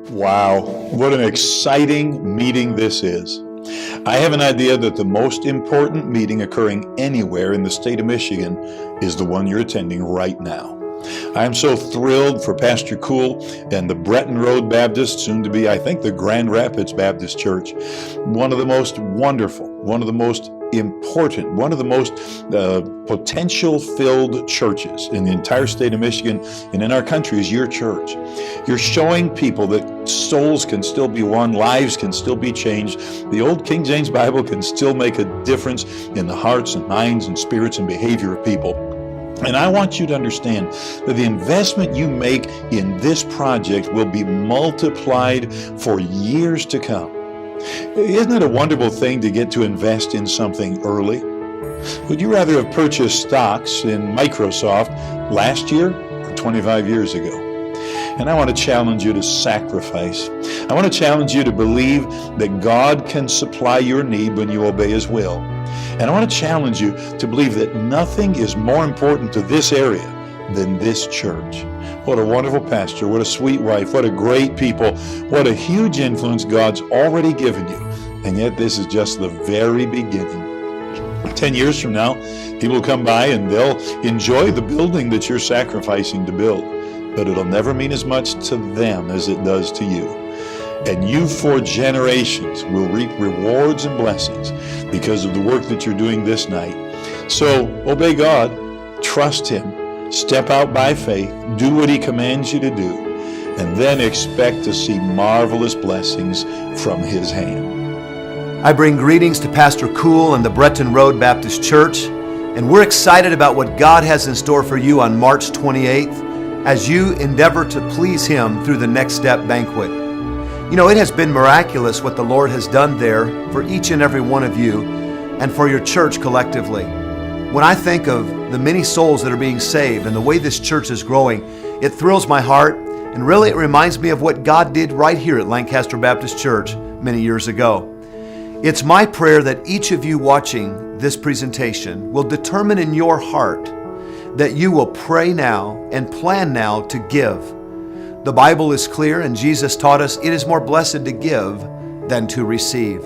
Wow, what an exciting meeting this is. I have an idea that the most important meeting occurring anywhere in the state of Michigan is the one you're attending right now. I am so thrilled for Pastor Cool and the Breton Road Baptist, soon to be, I think, the Grand Rapids Baptist Church. One of the most wonderful, one of the most important, one of the most potential-filled churches in the entire state of Michigan and in our country is your church. You're showing people that souls can still be won, lives can still be changed. The old King James Bible can still make a difference in the hearts and minds and spirits and behavior of people. And I want you to understand that the investment you make in this project will be multiplied for years to come. Isn't it a wonderful thing to get to invest in something early? Would you rather have purchased stocks in Microsoft last year or 25 years ago? And I want to challenge you to sacrifice. I want to challenge you to believe that God can supply your need when you obey His will. And I want to challenge you to believe that nothing is more important to this area than this church. What a wonderful pastor, what a sweet wife, what a great people, what a huge influence God's already given you. And yet this is just the very beginning. 10 years from now, people will come by and they'll enjoy the building that you're sacrificing to build. But it'll never mean as much to them as it does to you. And you for generations will reap rewards and blessings because of the work that you're doing this night. So obey God, trust Him, step out by faith, do what He commands you to do, and then expect to see marvelous blessings from His hand. I bring greetings to Pastor Cool and the Breton Road Baptist Church, and we're excited about what God has in store for you on March 28th as you endeavor to please Him through the Next Step Banquet. You know, it has been miraculous what the Lord has done there for each and every one of you and for your church collectively. When I think of the many souls that are being saved and the way this church is growing, it thrills my heart, and really it reminds me of what God did right here at Lancaster Baptist Church many years ago. It's my prayer that each of you watching this presentation will determine in your heart that you will pray now and plan now to give. The Bible is clear, and Jesus taught us it is more blessed to give than to receive.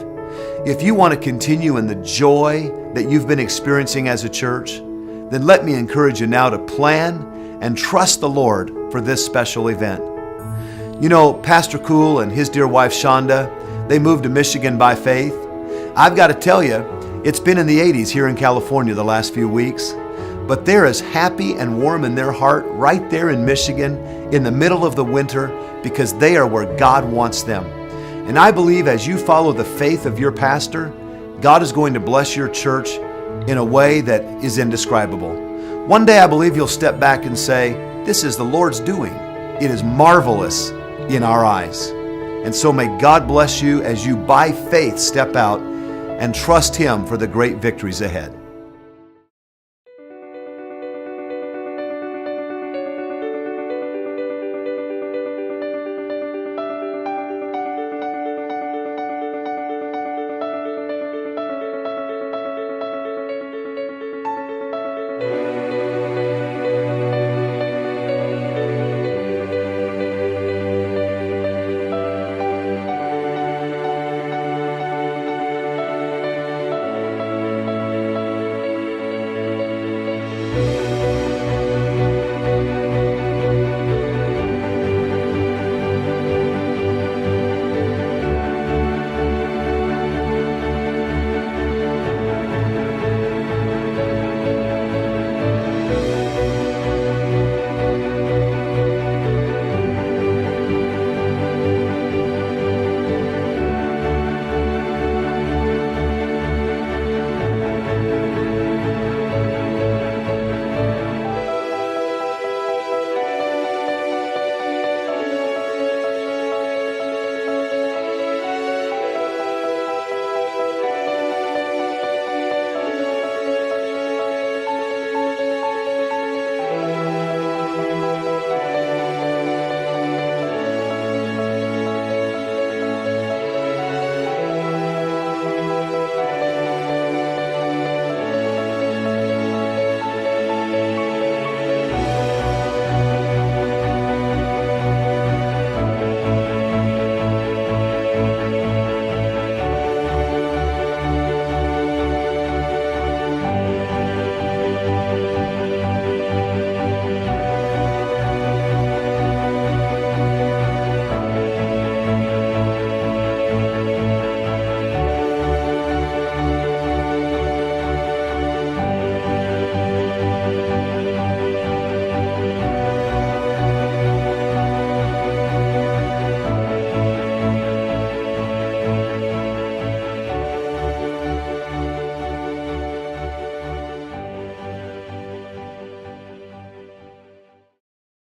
If you want to continue in the joy that you've been experiencing as a church, then let me encourage you now to plan and trust the Lord for this special event. You know, Pastor Cool and his dear wife Shonda, they moved to Michigan by faith. I've got to tell you, it's been in the 80s here in California the last few weeks, but they're as happy and warm in their heart right there in Michigan in the middle of the winter because they are where God wants them. And I believe as you follow the faith of your pastor, God is going to bless your church in a way that is indescribable. One day I believe you'll step back and say, this is the Lord's doing. It is marvelous in our eyes. And so may God bless you as you by faith step out and trust Him for the great victories ahead.